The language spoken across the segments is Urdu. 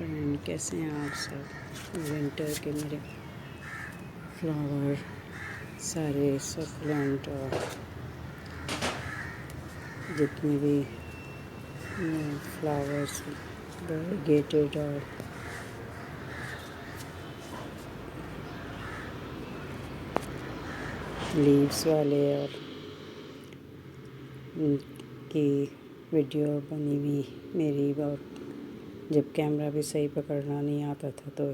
فرینڈ، کیسے ہیں آپ سب؟ ونٹر کے میرے فلاور سارے سکولنٹ اور جتنے بھی فلاورس ویریگیٹڈ اور لیوس والے اور ان کی ویڈیو بنی ہوئی میری، اور جب کیمرہ بھی صحیح پکڑنا نہیں آتا تھا تو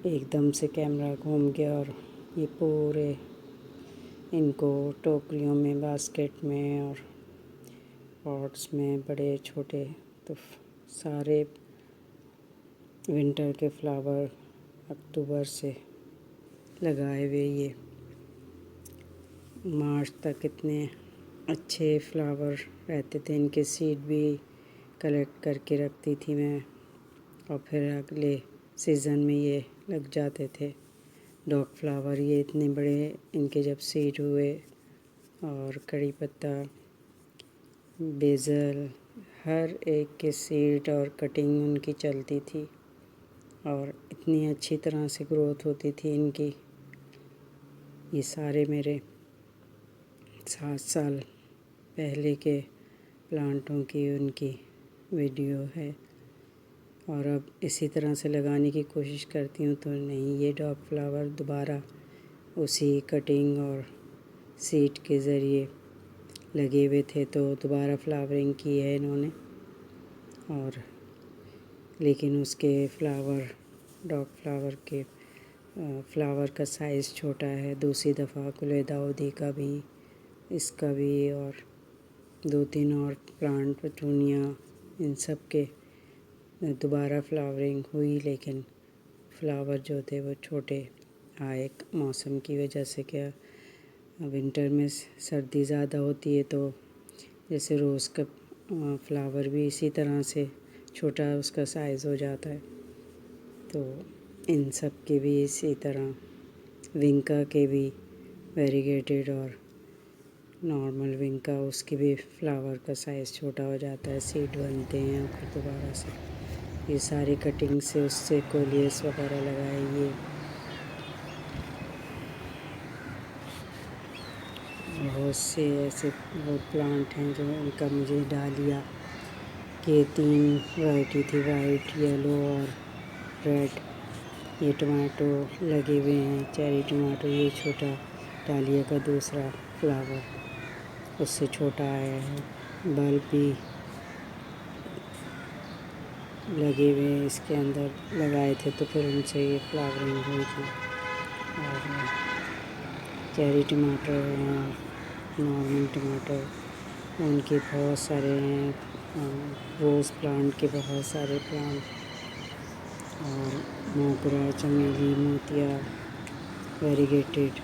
ایک دم سے کیمرہ گھوم گیا اور یہ پورے ان کو ٹوکریوں میں، باسکٹ میں اور پاٹس میں، بڑے چھوٹے، تو سارے ونٹر کے فلاور اکتوبر سے لگائے ہوئے یہ مارچ تک اتنے اچھے فلاور رہتے تھے۔ ان کے سیڈ بھی کلیکٹ کر کے رکھتی تھی میں، اور پھر اگلے سیزن میں یہ لگ جاتے تھے ڈاگ فلاور۔ یہ اتنے بڑے ان کے جب سیڈ ہوئے، اور کڑی پتہ، بیزل، ہر ایک کے سیڈ اور کٹنگ ان کی چلتی تھی، اور اتنی اچھی طرح سے گروتھ ہوتی تھی ان کی۔ یہ سارے میرے 7 سال پہلے کے پلانٹوں کی ان کی ویڈیو ہے، اور اب اسی طرح سے لگانے کی کوشش کرتی ہوں تو نہیں، یہ ڈاگ فلاور دوبارہ اسی کٹنگ اور سیڈ کے ذریعے لگے ہوئے تھے، تو دوبارہ فلاورنگ کی ہے انہوں نے، اور لیکن اس کے فلاور، ڈاگ فلاور کے فلاور کا سائز چھوٹا ہے۔ دوسری دفعہ کلے داؤدی کا بھی، اس کا بھی، اور 2-3 اور پلانٹ، پیٹونیا، ان سب کے دوبارہ فلاورنگ ہوئی، لیکن فلاور جو تھے وہ چھوٹے آئے موسم کی وجہ سے۔ کیا ونٹر میں سردی زیادہ ہوتی ہے تو جیسے روز کا فلاور بھی اسی طرح سے چھوٹا اس کا سائز ہو جاتا ہے، تو ان سب کے بھی اسی طرح، ونکا کے بھی ویریگیٹڈ اور نارمل ونکا، اس کے بھی فلاور کا سائز چھوٹا ہو جاتا ہے، سیڈ بنتے ہیں، اور پھر دوبارہ سے یہ ساری کٹنگ سے اس سے کولیس وغیرہ لگائے۔ یہ بہت سے ایسے وہ پلانٹ ہیں جو ان کا مجھے ڈالیا کہ 3 ورائٹی تھی، وائٹ، یلو اور ریڈ۔ یہ ٹماٹو لگے ہوئے ہیں، چیری ٹماٹو، یہ چھوٹا ڈالیا کا دوسرا فلاور اس سے چھوٹا آیا ہے۔ بلب بھی لگے ہوئے ہیں، اس کے اندر لگائے تھے تو پھر ان سے یہ فلاورنگ ہوئی تھی، اور چیری ٹماٹر ہیں، نارمل ٹماٹر، ان کے بہت سارے ہیں، روز پلانٹ کے بہت سارے پلانٹ، اور موگرا، چمیلی، موتیا ویریگیٹڈ،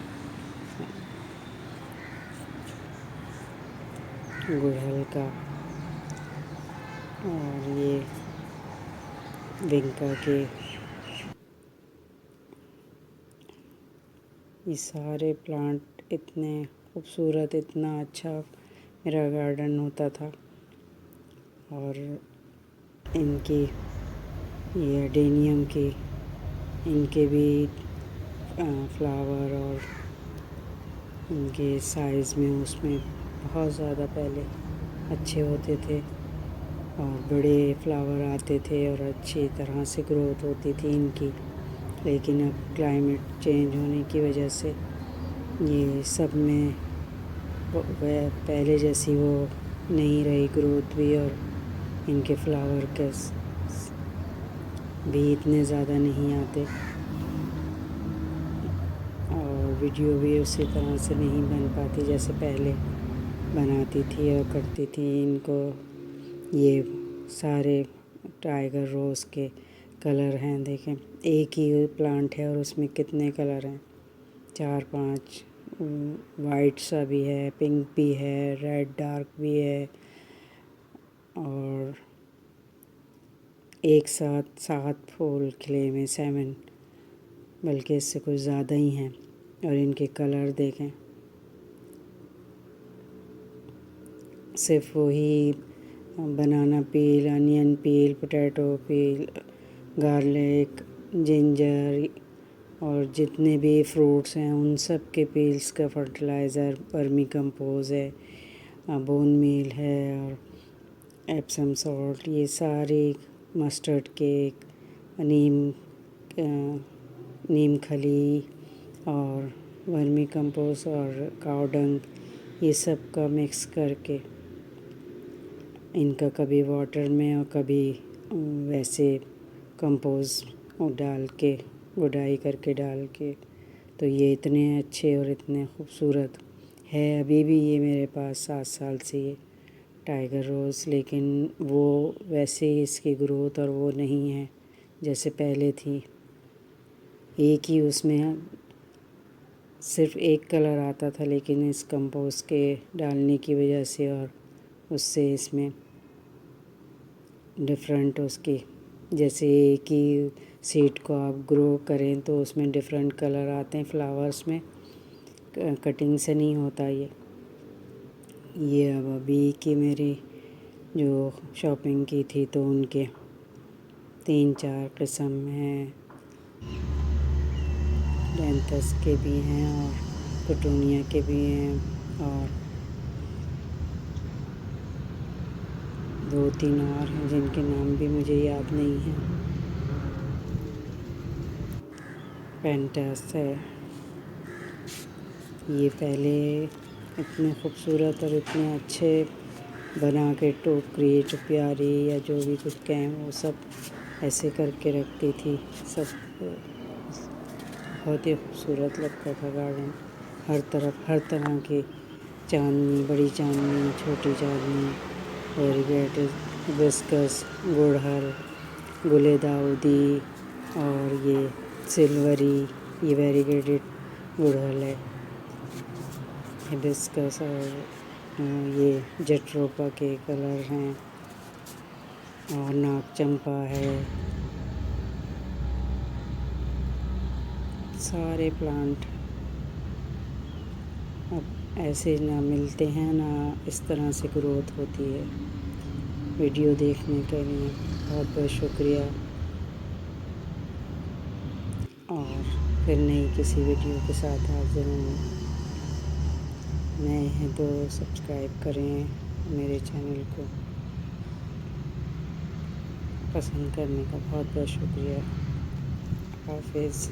گڑہل کا، اور یہ ونکا کے، یہ سارے پلانٹ اتنے خوبصورت، اتنا اچھا میرا گارڈن ہوتا تھا۔ اور ان کی یہ اڈینیم کی، ان کے بھی فلاور اور ان کے سائز میں، اس میں بہت زیادہ پہلے اچھے ہوتے تھے، اور بڑے فلاور آتے تھے، اور اچھی طرح سے گروتھ ہوتی تھی ان کی، لیکن اب کلائمیٹ چینج ہونے کی وجہ سے یہ سب میں پہلے جیسی وہ نہیں رہی گروتھ بھی، اور ان کے فلاور بھی اتنے زیادہ نہیں آتے، اور ویڈیو بھی اسی طرح سے نہیں بن پاتی جیسے پہلے بناتی تھی اور کرتی تھی ان کو۔ یہ سارے ٹائیگر روز کے کلر ہیں، دیکھیں ایک ہی پلانٹ ہے اور اس میں کتنے کلر ہیں، 4-5، وائٹ سا بھی ہے، پنک بھی ہے، ریڈ ڈارک بھی ہے، اور ایک ساتھ 7 پھول کھلے ہوئے، 7، بلکہ اس سے کچھ زیادہ ہی ہیں، اور ان کے کلر دیکھیں، صرف وہی بنانا پیل، انین پیل، پوٹیٹو پیل، گارلک، جنجر اور جتنے بھی فروٹس ہیں ان سب کے پیلس کا فرٹیلائزر ورمی کمپوز ہے، بون میل ہے اور ایپسم سالٹ، یہ سارے مسٹرڈ کیک، نیم کھلی اور ورمی کمپوز اور کاؤ ڈنگ، یہ سب کا مکس کر کے ان کا کبھی واٹر میں اور کبھی ویسے کمپوز ڈال کے گڈائی کر کے ڈال کے، تو یہ اتنے اچھے اور اتنے خوبصورت ہے۔ ابھی بھی یہ میرے پاس 7 سال سے یہ ٹائیگر روز، لیکن وہ ویسے ہی اس کی گروتھ اور وہ نہیں ہے جیسے پہلے تھی۔ ایک ہی اس میں صرف ایک کلر آتا تھا، لیکن اس کمپوز کے ڈالنے کی وجہ سے اور اس سے اس میں ڈفرینٹ اس کی، جیسے ایک ہی سیڈ کو آپ گرو کریں تو اس میں ڈفرینٹ کلر آتے ہیں فلاورس میں، کٹنگ سے نہیں ہوتا یہ اب ابھی کی میری جو شاپنگ کی تھی تو ان کے 3-4 قسم ہیں، لینتس کے بھی ہیں اور پٹونیا کے بھی ہیں اور 2-3 اور ہیں جن کے نام بھی مجھے یاد نہیں ہیں۔ پینٹس ہے، یہ پہلے اتنے خوبصورت اور اتنے اچھے بنا کے ٹوکری پیاری یا جو بھی کچھ کہیں وہ سب ایسے کر کے رکھتی تھی، سب بہت ہی خوبصورت لگتا تھا گارڈن، ہر طرح کی چاندنی، بڑی چاندنی، چھوٹی چاندنی، ویریگیٹڈ ہبسکس، گڑہل، گل داؤدی اور یہ سلوری، یہ ویریگیٹڈ گڑہل ہے، ہبسکس اور یہ جٹروپا کے کلر ہیں اور ناگ چمپا ہے، سارے پلانٹ اب ایسے نہ ملتے ہیں نہ اس طرح سے گروتھ ہوتی ہے۔ ویڈیو دیکھنے کے لیے بہت بہت شکریہ، اور پھر نئی کسی ویڈیو کے ساتھ حاضر ہوں۔ نئے ہیں تو سبسکرائب کریں میرے چینل کو، پسند کرنے کا بہت بہت شکریہ۔ حافظ۔